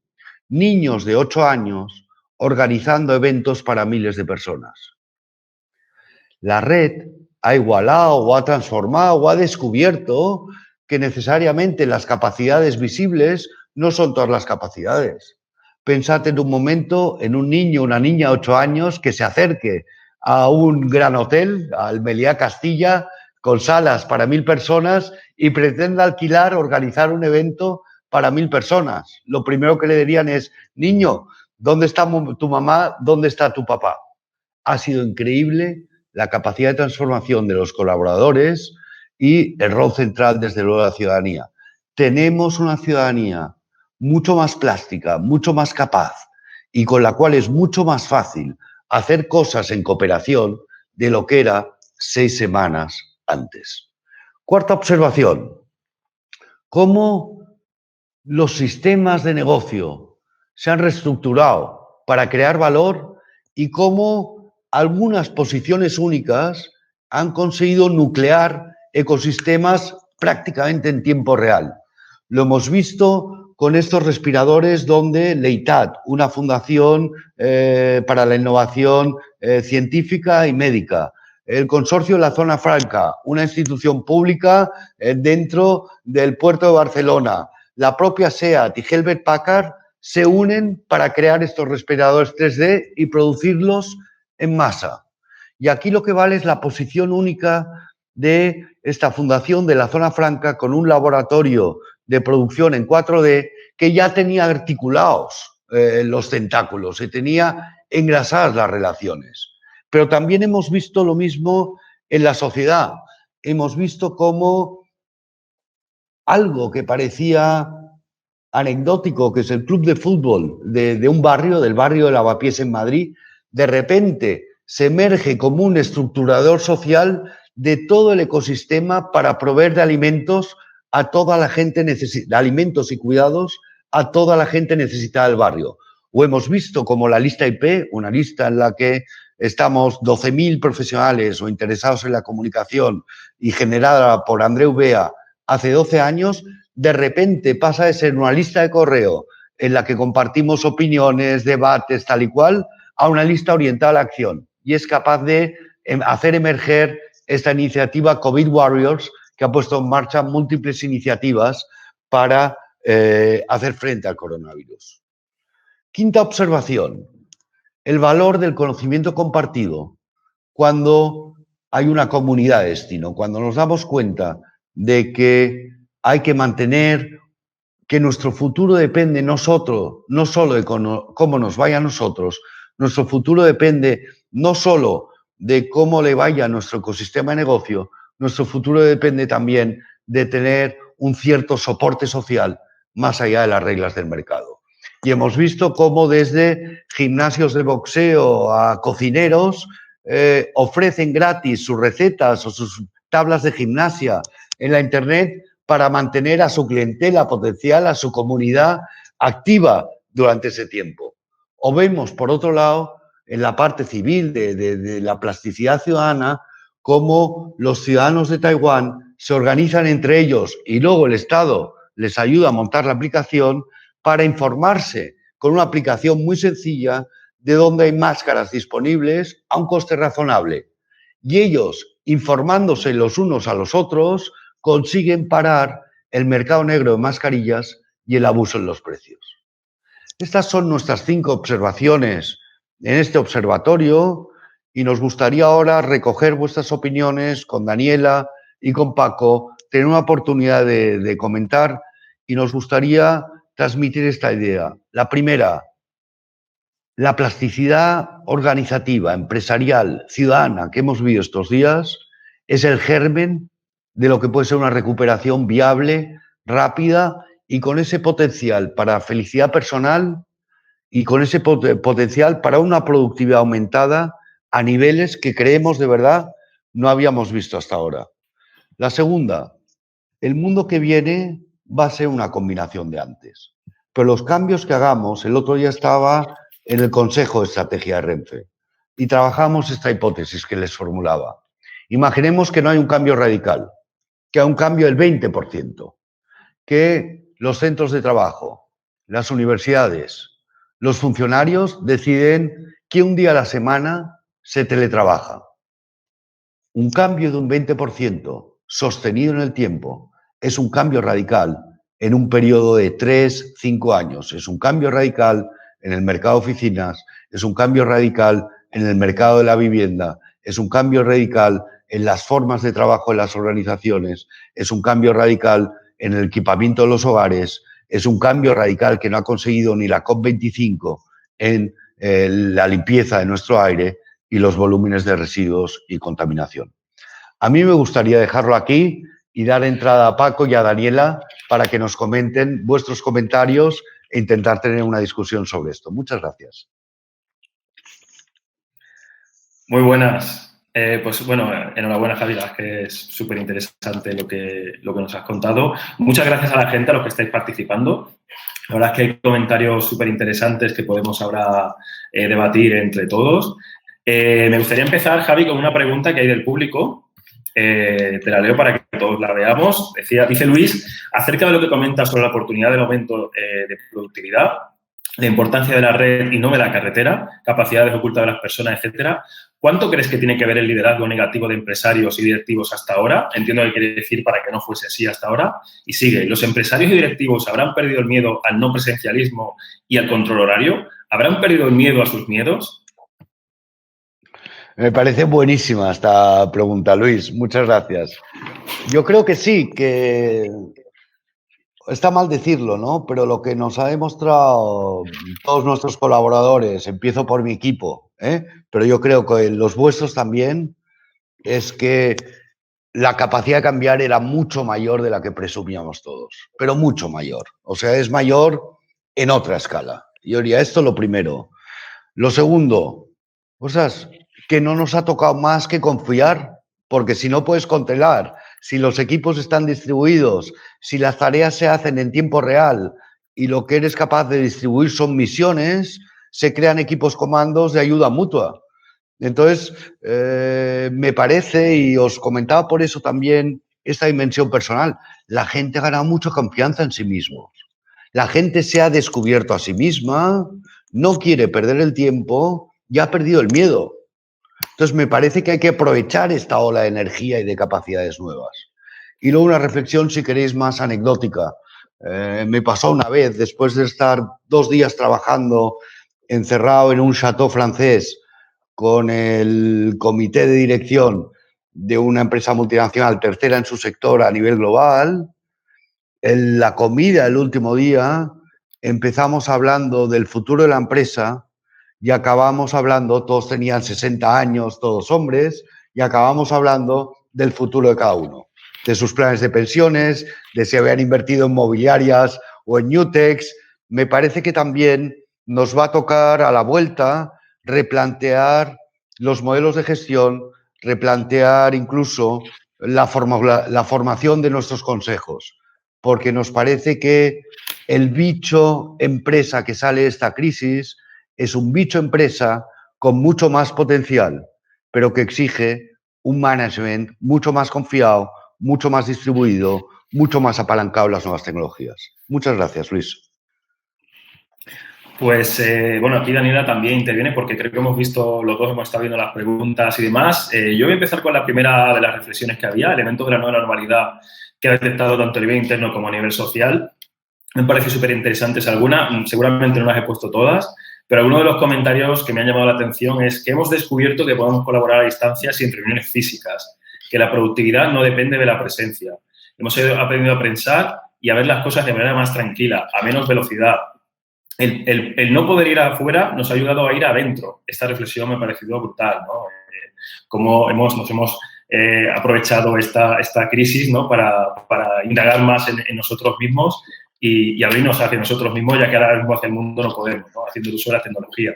niños de 8 años organizando eventos para miles de personas. La red ha igualado o ha transformado o ha descubierto que necesariamente las capacidades visibles no son todas las capacidades. Pensad en un momento en un niño o una niña de 8 años que se acerque a un gran hotel, al Meliá Castilla, con salas para 1000 personas y pretenda alquilar, organizar un evento para 1000 personas. Lo primero que le dirían es, niño, ¿dónde está tu mamá? ¿Dónde está tu papá? Ha sido increíble la capacidad de transformación de los colaboradores y el rol central, desde luego, de la ciudadanía. Tenemos una ciudadanía mucho más plástica, mucho más capaz y con la cual es mucho más fácil hacer cosas en cooperación de lo que era 6 semanas antes. Cuarta observación, cómo los sistemas de negocio se han reestructurado para crear valor y cómo algunas posiciones únicas han conseguido nuclear ecosistemas prácticamente en tiempo real. Lo hemos visto con estos respiradores donde Leitat, una fundación para la innovación científica y médica, el Consorcio de la Zona Franca, una institución pública dentro del puerto de Barcelona, la propia SEAT y Hewlett Packard se unen para crear estos respiradores 3D y producirlos en masa. Y aquí lo que vale es la posición única de esta fundación de la Zona Franca con un laboratorio de producción en 4D que ya tenía articulados los tentáculos y tenía engrasadas las relaciones. Pero también hemos visto lo mismo en la sociedad. Hemos visto cómo algo que parecía anecdótico, que es el club de fútbol de un barrio, del barrio de Lavapiés en Madrid, de repente se emerge como un estructurador social de todo el ecosistema para proveer de alimentos a toda la gente necesitada, alimentos y cuidados a toda la gente necesitada del barrio. O hemos visto como la lista IP, una lista en la que estamos 12.000 profesionales o interesados en la comunicación y generada por Andreu Bea hace 12 años, de repente pasa de ser una lista de correo en la que compartimos opiniones, debates, tal y cual, a una lista orientada a la acción. Y es capaz de hacer emerger esta iniciativa COVID Warriors, que ha puesto en marcha múltiples iniciativas para hacer frente al coronavirus. Quinta observación, el valor del conocimiento compartido cuando hay una comunidad de destino, cuando nos damos cuenta de que hay que mantener que nuestro futuro depende no solo de cómo nos vaya a nosotros, nuestro futuro depende no solo de cómo le vaya a nuestro ecosistema de negocio, nuestro futuro depende también de tener un cierto soporte social más allá de las reglas del mercado. Y hemos visto cómo desde gimnasios de boxeo a cocineros ofrecen gratis sus recetas o sus tablas de gimnasia en la internet para mantener a su clientela potencial, a su comunidad activa durante ese tiempo. O vemos, por otro lado, en la parte civil de la plasticidad ciudadana, cómo los ciudadanos de Taiwán se organizan entre ellos y luego el Estado les ayuda a montar la aplicación para informarse con una aplicación muy sencilla de dónde hay máscaras disponibles a un coste razonable. Y ellos, informándose los unos a los otros, consiguen parar el mercado negro de mascarillas y el abuso en los precios. Estas son nuestras 5 observaciones en este observatorio y nos gustaría ahora recoger vuestras opiniones con Daniela y con Paco, tener una oportunidad de comentar y nos gustaría transmitir esta idea. La primera, la plasticidad organizativa, empresarial, ciudadana que hemos vivido estos días es el germen de lo que puede ser una recuperación viable, rápida y con ese potencial para felicidad personal y con ese potencial para una productividad aumentada a niveles que creemos de verdad no habíamos visto hasta ahora. La segunda, el mundo que viene va a ser una combinación de antes. Pero los cambios que hagamos, el otro día estaba en el Consejo de Estrategia de Renfe y trabajamos esta hipótesis que les formulaba. Imaginemos que no hay un cambio radical, que hay un cambio del 20%, que los centros de trabajo, las universidades, los funcionarios deciden que un día a la semana se teletrabaja. Un cambio de un 20% sostenido en el tiempo es un cambio radical en un periodo de 3, 5 años. Es un cambio radical en el mercado de oficinas, es un cambio radical en el mercado de la vivienda, es un cambio radical en las formas de trabajo de las organizaciones, es un cambio radical en el equipamiento de los hogares, es un cambio radical que no ha conseguido ni la COP25 en la limpieza de nuestro aire y los volúmenes de residuos y contaminación. A mí me gustaría dejarlo aquí y dar entrada a Paco y a Daniela para que nos comenten vuestros comentarios e intentar tener una discusión sobre esto. Muchas gracias. Muy buenas. Pues bueno, enhorabuena Javi, que es súper interesante lo que nos has contado. Muchas gracias a la gente, a los que estáis participando. La verdad es que hay comentarios súper interesantes que podemos ahora debatir entre todos. Me gustaría empezar, Javi, con una pregunta que hay del público. Te la leo para que todos la veamos. Dice Luis, acerca de lo que comentas sobre la oportunidad del aumento de productividad, la importancia de la red y no de la carretera, capacidades ocultas de las personas, etcétera. ¿Cuánto crees que tiene que ver el liderazgo negativo de empresarios y directivos hasta ahora? Entiendo que quiere decir para que no fuese así hasta ahora. Y sigue, ¿los empresarios y directivos habrán perdido el miedo al no presencialismo y al control horario? ¿Habrán perdido el miedo a sus miedos? Me parece buenísima esta pregunta, Luis. Muchas gracias. Yo creo que sí, que está mal decirlo, ¿no? Pero lo que nos ha demostrado todos nuestros colaboradores, empiezo por mi equipo, pero yo creo que los vuestros también, es que la capacidad de cambiar era mucho mayor de la que presumíamos todos, pero mucho mayor. O sea, es mayor en otra escala. Yo diría esto lo primero. Lo segundo, cosas, que no nos ha tocado más que confiar, porque si no puedes controlar, si los equipos están distribuidos, si las tareas se hacen en tiempo real y lo que eres capaz de distribuir son misiones, se crean equipos comandos de ayuda mutua. Entonces, me parece, y os comentaba por eso también esta dimensión personal, la gente ha ganado mucha confianza en sí mismo. La gente se ha descubierto a sí misma, no quiere perder el tiempo y ha perdido el miedo. Entonces, me parece que hay que aprovechar esta ola de energía y de capacidades nuevas. Y luego una reflexión, si queréis, más anecdótica. Me pasó una vez, después de estar 2 días trabajando encerrado en un chateau francés con el comité de dirección de una empresa multinacional, tercera en su sector a nivel global, en la comida el último día empezamos hablando del futuro de la empresa y acabamos hablando, todos tenían 60 años, todos hombres, y acabamos hablando del futuro de cada uno, de sus planes de pensiones, de si habían invertido en mobiliarias o en Newtex. Me parece que también nos va a tocar a la vuelta replantear los modelos de gestión, replantear incluso la formación de nuestros consejos, porque nos parece que el bicho empresa que sale de esta crisis es un bicho empresa con mucho más potencial, pero que exige un management mucho más confiado, mucho más distribuido, mucho más apalancado en las nuevas tecnologías. Muchas gracias, Luis. Pues, bueno, aquí Daniela también interviene porque creo que hemos visto, los dos hemos estado viendo las preguntas y demás. Yo voy a empezar con la primera de las reflexiones que había, elementos de la nueva normalidad que ha detectado tanto a nivel interno como a nivel social. Me parece súper interesantes algunas, seguramente no las he puesto todas, pero algunos de los comentarios que me han llamado la atención es que hemos descubierto que podemos colaborar a distancia sin reuniones físicas, que la productividad no depende de la presencia. Hemos aprendido a pensar y a ver las cosas de manera más tranquila, a menos velocidad. El no poder ir afuera nos ha ayudado a ir adentro. Esta reflexión me ha parecido brutal, ¿no? Cómo nos hemos aprovechado esta crisis, ¿no? para indagar más en nosotros mismos y abrirnos hacia nosotros mismos, ya que ahora mismo hacia el mundo no podemos, ¿no? Haciendo uso de la tecnología.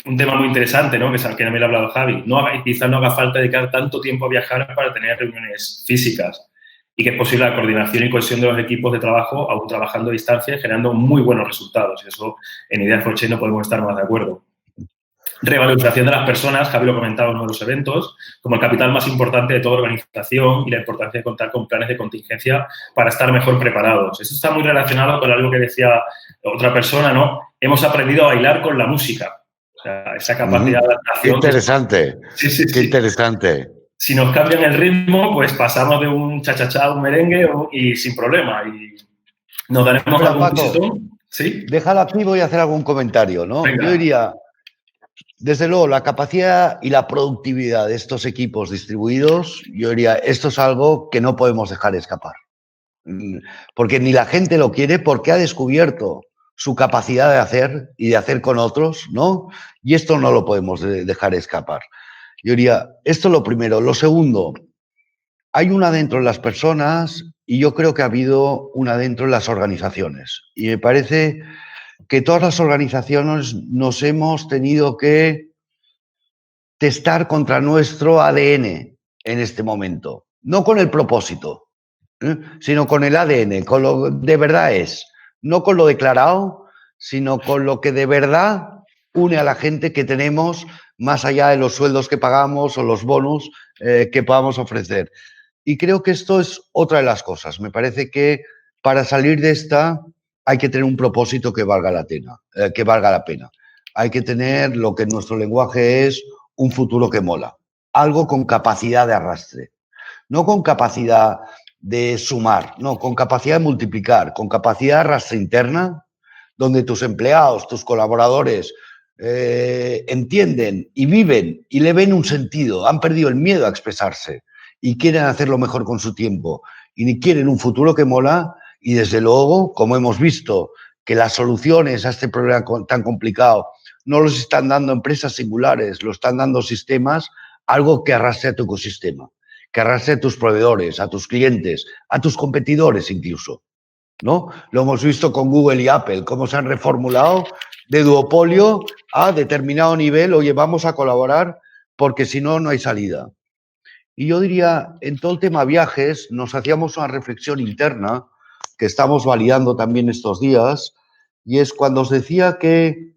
Un tema muy interesante, ¿no? que también lo ha hablado Javi. Quizás no haga falta dedicar tanto tiempo a viajar para tener reuniones físicas y que es posible la coordinación y cohesión de los equipos de trabajo, aún trabajando a distancia, generando muy buenos resultados. Y eso en Ideas for Change no podemos estar más de acuerdo. Revalorización de las personas, Javi lo comentaba en uno de los eventos, como el capital más importante de toda organización y la importancia de contar con planes de contingencia para estar mejor preparados. Eso está muy relacionado con algo que decía otra persona, ¿no? Hemos aprendido a bailar con la música. O sea, esa capacidad de adaptación. Qué interesante. Sí. Qué interesante. Si nos cambian el ritmo, pues pasamos de un cha-cha-cha a un merengue y sin problema. Y nos daremos algún pistón. ¿Sí? Déjalo aquí, voy a hacer algún comentario, ¿no? Venga. Yo diría, desde luego, la capacidad y la productividad de estos equipos distribuidos, yo diría, esto es algo que no podemos dejar escapar. Porque ni la gente lo quiere, porque ha descubierto su capacidad de hacer y de hacer con otros, ¿no? Y esto no lo podemos dejar escapar. Yo diría, esto es lo primero. Lo segundo, hay una dentro de las personas y yo creo que ha habido una dentro de las organizaciones. Y me parece que todas las organizaciones nos hemos tenido que testar contra nuestro ADN en este momento. No con el propósito, sino con el ADN, con lo que de verdad es. No con lo declarado, sino con lo que de verdad une a la gente que tenemos más allá de los sueldos que pagamos o los bonus que podamos ofrecer. Y creo que esto es otra de las cosas. Me parece que para salir de esta hay que tener un propósito que valga la pena. Hay que tener lo que en nuestro lenguaje es un futuro que mola. Algo con capacidad de arrastre. No con capacidad de sumar, no, con capacidad de multiplicar, con capacidad de arrastre interna, donde tus empleados, tus colaboradores entienden y viven y le ven un sentido, han perdido el miedo a expresarse y quieren hacerlo mejor con su tiempo y quieren un futuro que mola y desde luego, como hemos visto, que las soluciones a este problema tan complicado no los están dando empresas singulares, lo están dando sistemas, algo que arrastre a tu ecosistema, que arrastre a tus proveedores, a tus clientes, a tus competidores incluso, ¿no? Lo hemos visto con Google y Apple, cómo se han reformulado de duopolio a determinado nivel, oye, vamos a colaborar porque si no, no hay salida. Y yo diría, en todo el tema viajes, nos hacíamos una reflexión interna que estamos validando también estos días, y es cuando os decía que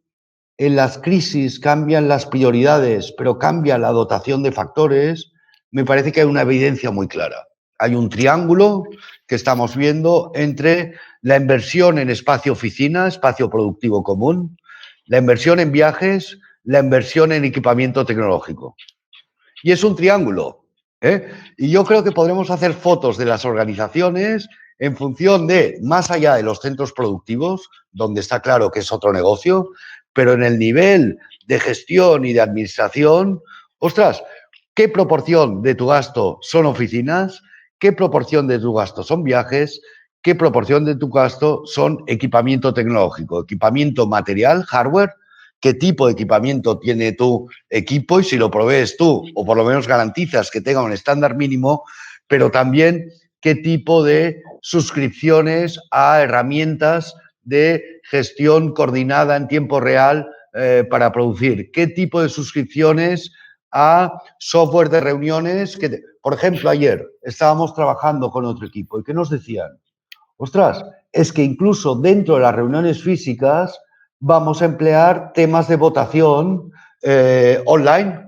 en las crisis cambian las prioridades, pero cambia la dotación de factores, me parece que hay una evidencia muy clara. Hay un triángulo que estamos viendo entre la inversión en espacio-oficina, espacio productivo común, la inversión en viajes, la inversión en equipamiento tecnológico. Y es un triángulo, ¿eh? Y yo creo que podremos hacer fotos de las organizaciones en función de, más allá de los centros productivos, donde está claro que es otro negocio, pero en el nivel de gestión y de administración, ostras, ¿qué proporción de tu gasto son oficinas? ¿Qué proporción de tu gasto son viajes? ¿Qué proporción de tu gasto son equipamiento tecnológico, equipamiento material, hardware? ¿Qué tipo de equipamiento tiene tu equipo? Y si lo provees tú, o por lo menos garantizas que tenga un estándar mínimo, pero también qué tipo de suscripciones a herramientas de gestión coordinada en tiempo real para producir. ¿Qué tipo de suscripciones a software de reuniones? Por ejemplo, ayer estábamos trabajando con otro equipo y ¿qué nos decían? Ostras, es que incluso dentro de las reuniones físicas vamos a emplear temas de votación online,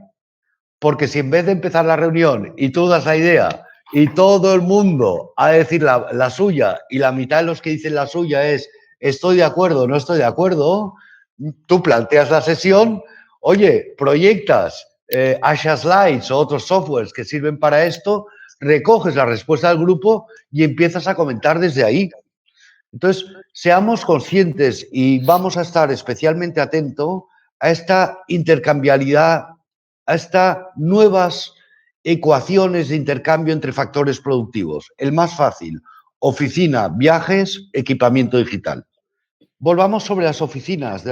porque si en vez de empezar la reunión y tú das la idea y todo el mundo ha de decir la suya y la mitad de los que dicen la suya es estoy de acuerdo, no estoy de acuerdo, tú planteas la sesión, oye, proyectas Asha Slides o otros softwares que sirven para esto, recoges la respuesta del grupo y empiezas a comentar desde ahí. Entonces, seamos conscientes y vamos a estar especialmente atentos a esta intercambiabilidad, a estas nuevas ecuaciones de intercambio entre factores productivos. El más fácil, oficina, viajes, equipamiento digital. Volvamos sobre las oficinas.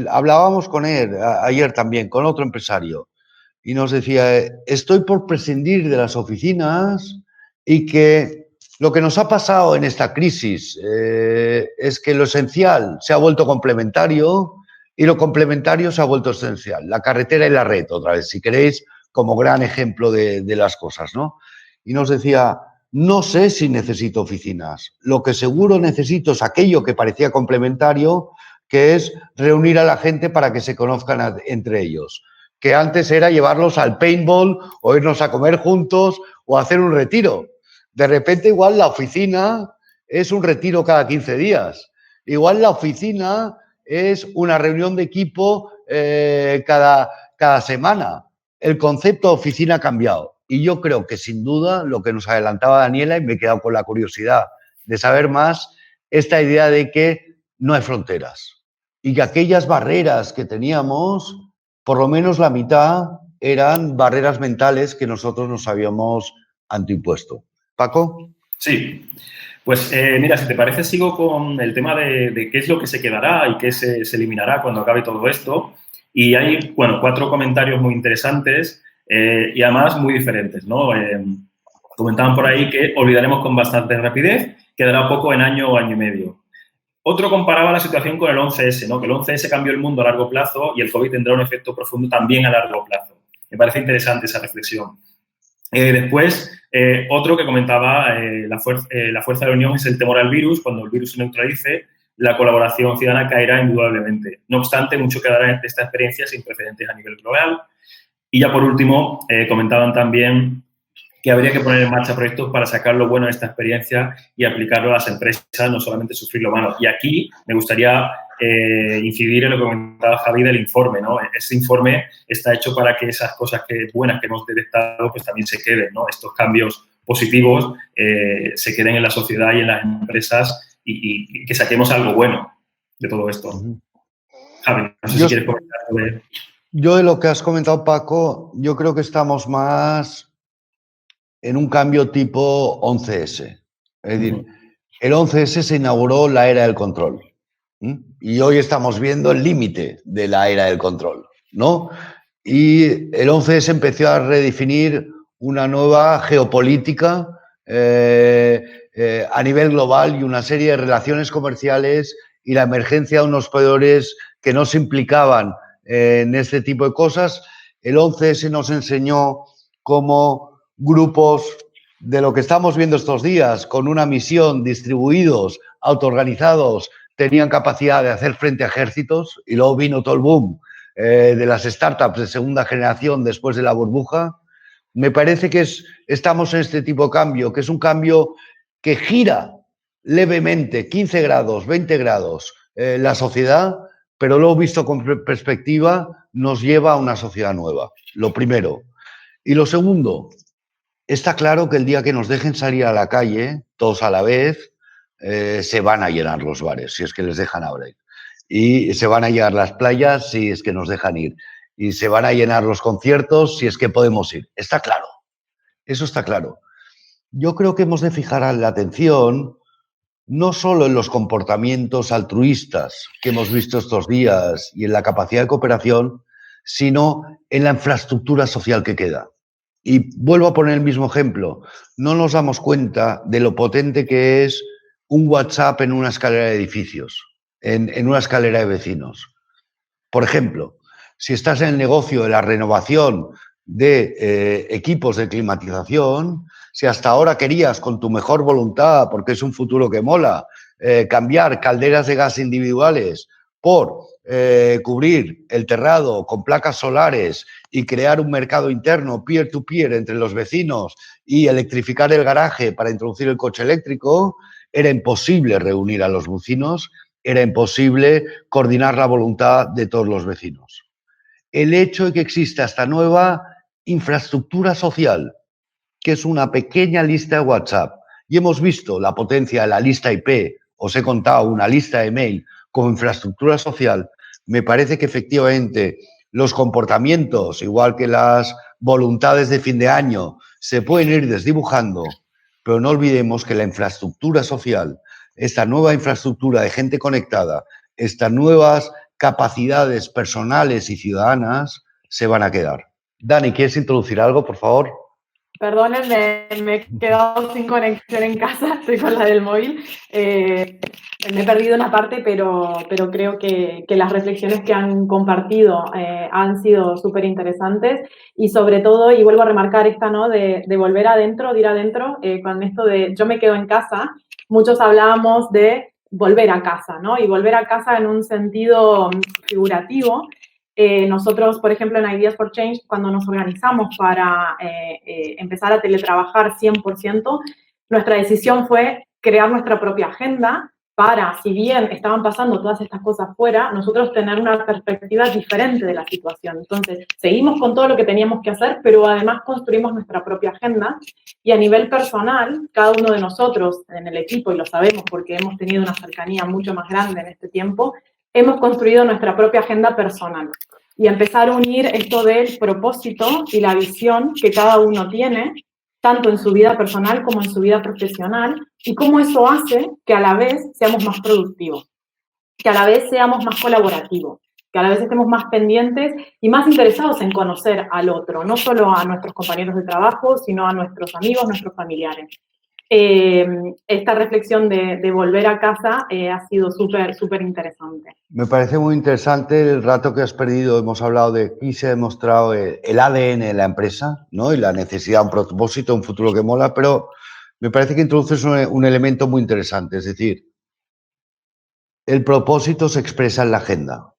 Hablábamos con él ayer también, con otro empresario, y nos decía, estoy por prescindir de las oficinas y que lo que nos ha pasado en esta crisis es que lo esencial se ha vuelto complementario y lo complementario se ha vuelto esencial. La carretera y la red, otra vez, si queréis, como gran ejemplo de las cosas, ¿no? Y nos decía, no sé si necesito oficinas. Lo que seguro necesito es aquello que parecía complementario, que es reunir a la gente para que se conozcan entre ellos. Que antes era llevarlos al paintball o irnos a comer juntos o hacer un retiro. De repente igual la oficina es un retiro cada 15 días. Igual la oficina es una reunión de equipo cada semana. El concepto de oficina ha cambiado. Y yo creo que sin duda lo que nos adelantaba Daniela, y me he quedado con la curiosidad de saber más, esta idea de que no hay fronteras y que aquellas barreras que teníamos, por lo menos la mitad, eran barreras mentales que nosotros nos habíamos anteimpuesto. Paco. Sí, pues mira, si te parece, sigo con el tema de qué es lo que se quedará y qué se eliminará cuando acabe todo esto. Y hay, bueno, 4 comentarios muy interesantes y además muy diferentes, ¿no? Comentaban por ahí que olvidaremos con bastante rapidez, quedará poco en año o año y medio. Otro comparaba la situación con el 11S, ¿no? Que el 11S cambió el mundo a largo plazo y el COVID tendrá un efecto profundo también a largo plazo. Me parece interesante esa reflexión. Después, otro que comentaba, la fuerza de la unión es el temor al virus. Cuando el virus se neutralice, la colaboración ciudadana caerá indudablemente. No obstante, mucho quedará de esta experiencia sin precedentes a nivel global. Y ya por último, comentaban también que habría que poner en marcha proyectos para sacar lo bueno de esta experiencia y aplicarlo a las empresas, no solamente sufrir lo malo. Y aquí me gustaría incidir en lo que comentaba Javi del informe, ¿no? Ese informe está hecho para que esas cosas buenas que hemos detectado pues también se queden, ¿no? Estos cambios positivos se queden en la sociedad y en las empresas y que saquemos algo bueno de todo esto. Javi, no sé si quieres comentar sobre... Yo de lo que has comentado, Paco, yo creo que estamos más en un cambio tipo 11S. Es decir, el 11S se inauguró la era del control. Y hoy estamos viendo el límite de la era del control, ¿no? Y el 11S empezó a redefinir una nueva geopolítica a nivel global y una serie de relaciones comerciales y la emergencia de unos proveedores que no se implicaban en este tipo de cosas. El 11S nos enseñó cómo grupos de lo que estamos viendo estos días, con una misión, distribuidos, autoorganizados, tenían capacidad de hacer frente a ejércitos, y luego vino todo el boom de las startups de segunda generación después de la burbuja. Me parece que estamos en este tipo de cambio, que es un cambio que gira levemente, 15 grados, 20 grados, la sociedad, pero luego visto con perspectiva nos lleva a una sociedad nueva, lo primero. Y lo segundo, está claro que el día que nos dejen salir a la calle, todos a la vez, se van a llenar los bares, si es que les dejan abrir. Y se van a llenar las playas, si es que nos dejan ir. Y se van a llenar los conciertos, si es que podemos ir. Está claro. Eso está claro. Yo creo que hemos de fijar la atención no solo en los comportamientos altruistas que hemos visto estos días y en la capacidad de cooperación, sino en la infraestructura social que queda. Y vuelvo a poner el mismo ejemplo. No nos damos cuenta de lo potente que es un WhatsApp en una escalera de edificios, en una escalera de vecinos. Por ejemplo, si estás en el negocio de la renovación de equipos de climatización, si hasta ahora querías con tu mejor voluntad, porque es un futuro que mola, cambiar calderas de gas individuales por cubrir el terrado con placas solares y crear un mercado interno peer-to-peer entre los vecinos y electrificar el garaje para introducir el coche eléctrico, era imposible reunir a los vecinos, era imposible coordinar la voluntad de todos los vecinos. El hecho de que exista esta nueva infraestructura social, que es una pequeña lista de WhatsApp, y hemos visto la potencia de la lista IP, os he contado una lista de mail como infraestructura social, me parece que efectivamente los comportamientos, igual que las voluntades de fin de año, se pueden ir desdibujando, pero no olvidemos que la infraestructura social, esta nueva infraestructura de gente conectada, estas nuevas capacidades personales y ciudadanas se van a quedar. Dani, ¿quieres introducir algo, por favor? Perdonen, me he quedado sin conexión en casa, estoy con la del móvil. Me he perdido una parte, pero creo que las reflexiones que han compartido han sido súper interesantes y sobre todo, y vuelvo a remarcar esta, ¿no? De volver adentro, de ir adentro, con esto de yo me quedo en casa, muchos hablábamos de volver a casa, ¿no? Y volver a casa en un sentido figurativo. Nosotros, por ejemplo, en Ideas for Change, cuando nos organizamos para empezar a teletrabajar 100%, nuestra decisión fue crear nuestra propia agenda para, si bien estaban pasando todas estas cosas fuera, nosotros tener una perspectiva diferente de la situación. Entonces, seguimos con todo lo que teníamos que hacer, pero además construimos nuestra propia agenda y a nivel personal, cada uno de nosotros en el equipo, y lo sabemos porque hemos tenido una cercanía mucho más grande en este tiempo, hemos construido nuestra propia agenda personal y empezar a unir esto del propósito y la visión que cada uno tiene, tanto en su vida personal como en su vida profesional, y cómo eso hace que a la vez seamos más productivos, que a la vez seamos más colaborativos, que a la vez estemos más pendientes y más interesados en conocer al otro, no solo a nuestros compañeros de trabajo, sino a nuestros amigos, nuestros familiares. Esta reflexión de volver a casa ha sido súper interesante. Me parece muy interesante el rato que has perdido. Hemos hablado de aquí se ha demostrado el ADN de la empresa, ¿no? Y la necesidad, un propósito, un futuro que mola, pero me parece que introduces un elemento muy interesante, es decir, el propósito se expresa en la agenda.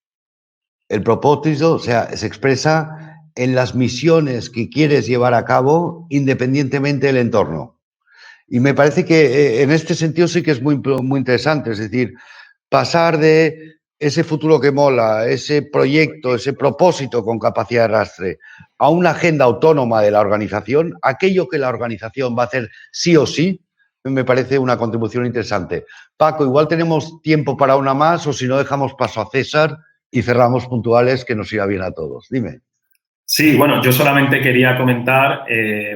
El propósito, o sea, se expresa en las misiones que quieres llevar a cabo independientemente del entorno. Y me parece que en este sentido sí que es muy interesante, es decir, pasar de ese futuro que mola, ese proyecto, ese propósito con capacidad de arrastre, a una agenda autónoma de la organización, aquello que la organización va a hacer sí o sí, me parece una contribución interesante. Paco, igual tenemos tiempo para una más o si no dejamos paso a César y cerramos puntuales que nos irá bien a todos. Dime. Sí, bueno, yo solamente quería comentar,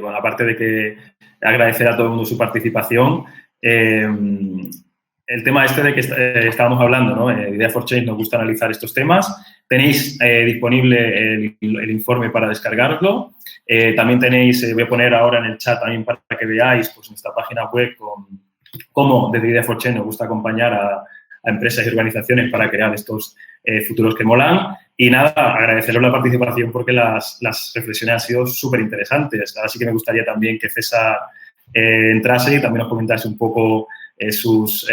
bueno, aparte de que agradecer a todo el mundo su participación, el tema este de que estábamos hablando, ¿no? En Ideas for Change nos gusta analizar estos temas. Tenéis disponible el informe para descargarlo. También tenéis, voy a poner ahora en el chat también para que veáis pues, nuestra página web con cómo desde Ideas for Change nos gusta acompañar a empresas y organizaciones para crear estos futuros que molan. Y nada, agradeceros la participación porque las reflexiones han sido súper interesantes. Ahora sí que me gustaría también que César entrase y también nos comentase un poco sus...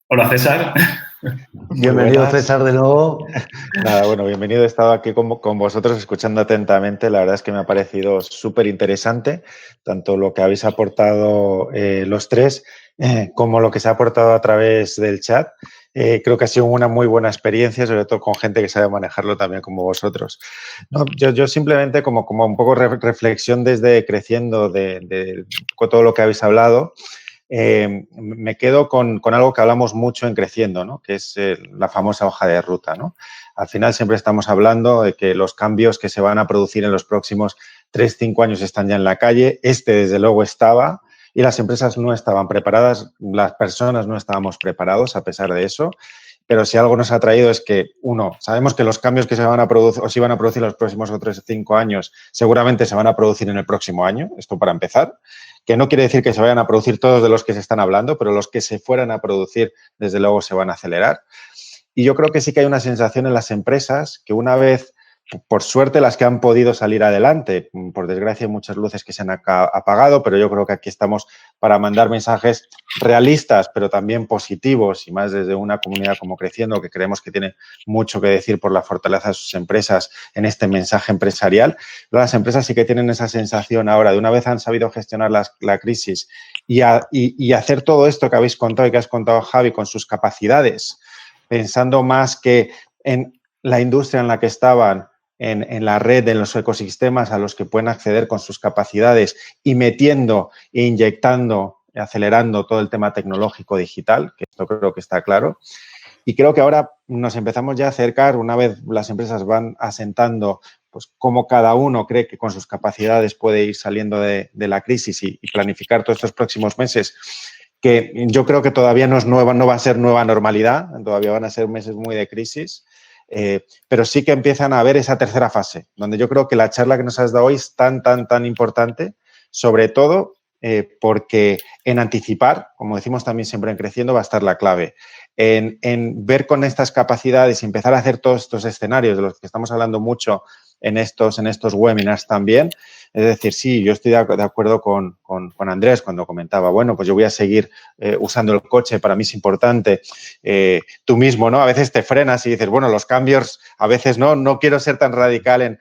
Hola, César. Bienvenido, César, de nuevo. Nada, bueno, bienvenido. He estado aquí con vosotros escuchando atentamente. La verdad es que me ha parecido súper interesante, tanto lo que habéis aportado los tres como lo que se ha aportado a través del chat. Creo que ha sido una muy buena experiencia, sobre todo con gente que sabe manejarlo también como vosotros. No, yo simplemente como un poco reflexión desde creciendo de todo lo que habéis hablado. Me quedo con algo que hablamos mucho en Creciendo, ¿no? Que es la famosa hoja de ruta, ¿no? Al final siempre estamos hablando de que los cambios que se van a producir en los próximos 3-5 años están ya en la calle. Desde luego, estaba y las empresas no estaban preparadas, las personas no estábamos preparados a pesar de eso. Pero si algo nos ha traído es que, uno, sabemos que los cambios que se van a producir o se iban a producir en los próximos 3 o 5 años seguramente se van a producir en el próximo año, esto para empezar, que no quiere decir que se vayan a producir todos de los que se están hablando, pero los que se fueran a producir, desde luego, se van a acelerar. Y yo creo que sí que hay una sensación en las empresas que una vez, por suerte, las que han podido salir adelante, por desgracia hay muchas luces que se han apagado, pero yo creo que aquí estamos para mandar mensajes realistas, pero también positivos y más desde una comunidad como Creciendo, que creemos que tiene mucho que decir por la fortaleza de sus empresas en este mensaje empresarial. Pero las empresas sí que tienen esa sensación ahora, de una vez han sabido gestionar la crisis y hacer todo esto que habéis contado y que has contado, Javi, con sus capacidades, pensando más que en la industria en la que estaban, en la red, en los ecosistemas a los que pueden acceder con sus capacidades y metiendo e inyectando, acelerando todo el tema tecnológico digital, que esto creo que está claro. Y creo que ahora nos empezamos ya a acercar, una vez las empresas van asentando, pues cómo cada uno cree que con sus capacidades puede ir saliendo de la crisis y planificar todos estos próximos meses, que yo creo que todavía no es nueva, no va a ser nueva normalidad, todavía van a ser meses muy de crisis. Pero sí que empiezan a haber esa tercera fase, donde yo creo que la charla que nos has dado hoy es tan importante, sobre todo porque en anticipar, como decimos también siempre en Creciendo, va a estar la clave. En ver con estas capacidades y empezar a hacer todos estos escenarios de los que estamos hablando mucho en estos webinars también. Es decir, sí, yo estoy de acuerdo con Andrés cuando comentaba, bueno, pues yo voy a seguir usando el coche, para mí es importante. Tú mismo, ¿no? A veces te frenas y dices, bueno, los cambios, a veces no quiero ser tan radical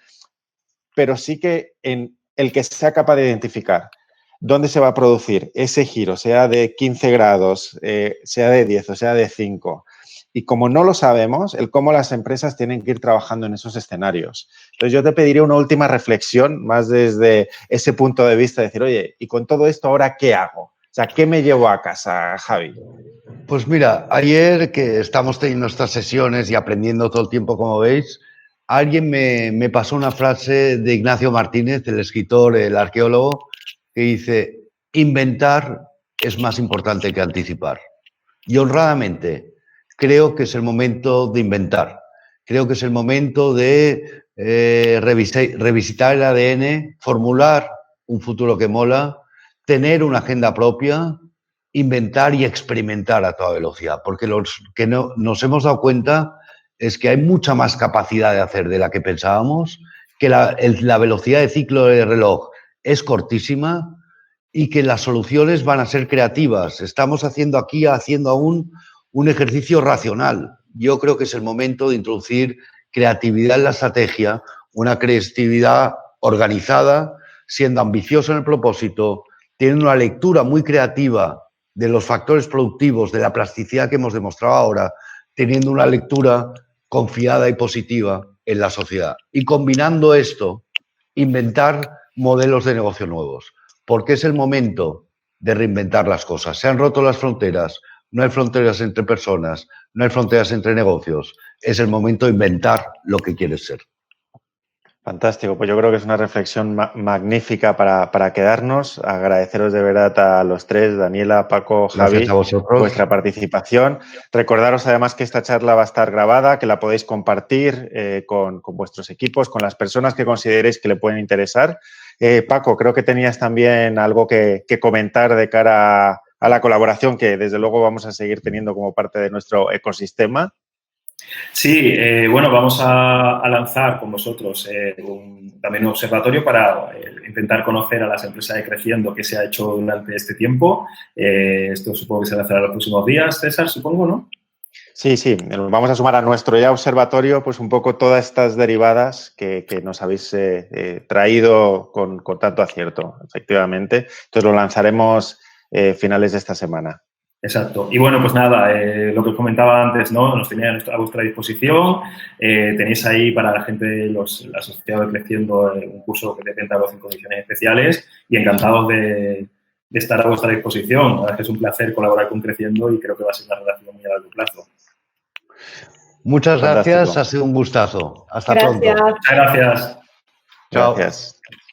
pero sí que en el que sea capaz de identificar dónde se va a producir ese giro, sea de 15 grados, sea de 10 o sea de 5. Y como no lo sabemos, el cómo las empresas tienen que ir trabajando en esos escenarios. Entonces, yo te pediría una última reflexión, más desde ese punto de vista, de decir, oye, y con todo esto, ¿ahora qué hago? O sea, ¿qué me llevo a casa, Javi? Pues mira, ayer que estamos teniendo estas sesiones y aprendiendo todo el tiempo, como veis, alguien me pasó una frase de Ignacio Martínez, el escritor, el arqueólogo, que dice, inventar es más importante que anticipar. Y honradamente, creo que es el momento de inventar. Creo que es el momento de revisitar el ADN, formular un futuro que mola, tener una agenda propia, inventar y experimentar a toda velocidad. Porque lo que nos hemos dado cuenta es que hay mucha más capacidad de hacer de la que pensábamos, que la velocidad de ciclo de reloj es cortísima y que las soluciones van a ser creativas. Estamos haciendo aún un ejercicio racional. Yo creo que es el momento de introducir creatividad en la estrategia, una creatividad organizada, siendo ambicioso en el propósito, teniendo una lectura muy creativa de los factores productivos, de la plasticidad que hemos demostrado ahora, teniendo una lectura confiada y positiva en la sociedad. Y combinando esto, inventar modelos de negocio nuevos, porque es el momento de reinventar las cosas. Se han roto las fronteras, no hay fronteras entre personas, no hay fronteras entre negocios. Es el momento de inventar lo que quieres ser. Fantástico, pues yo creo que es una reflexión magnífica para quedarnos. Agradeceros de verdad a los tres, Daniela, Paco, Javi, vuestra participación. Recordaros además que esta charla va a estar grabada, que la podéis compartir con vuestros equipos, con las personas que consideréis que le pueden interesar. Paco, creo que tenías también algo que comentar de cara a la colaboración que desde luego vamos a seguir teniendo como parte de nuestro ecosistema. Sí, bueno, vamos a lanzar con vosotros también un observatorio para intentar conocer a las empresas de Creciendo que se ha hecho durante este tiempo. Esto supongo que se lanzará en los próximos días, César, supongo, ¿no? Sí, sí, vamos a sumar a nuestro ya observatorio pues un poco todas estas derivadas que nos habéis traído con tanto acierto, efectivamente. Entonces lo lanzaremos finales de esta semana. Exacto. Y bueno, pues nada, lo que os comentaba antes, ¿no? Nos tenían a vuestra disposición. Tenéis ahí para la gente, los asociados de Creciendo, un curso que depende de 5 condiciones especiales y encantados de estar a vuestra disposición. La verdad es que es un placer colaborar con Creciendo y creo que va a ser una relación muy a largo plazo. Muchas gracias, Fantástico. ha sido un gustazo. Hasta Gracias. pronto. Muchas gracias. Chao. Gracias.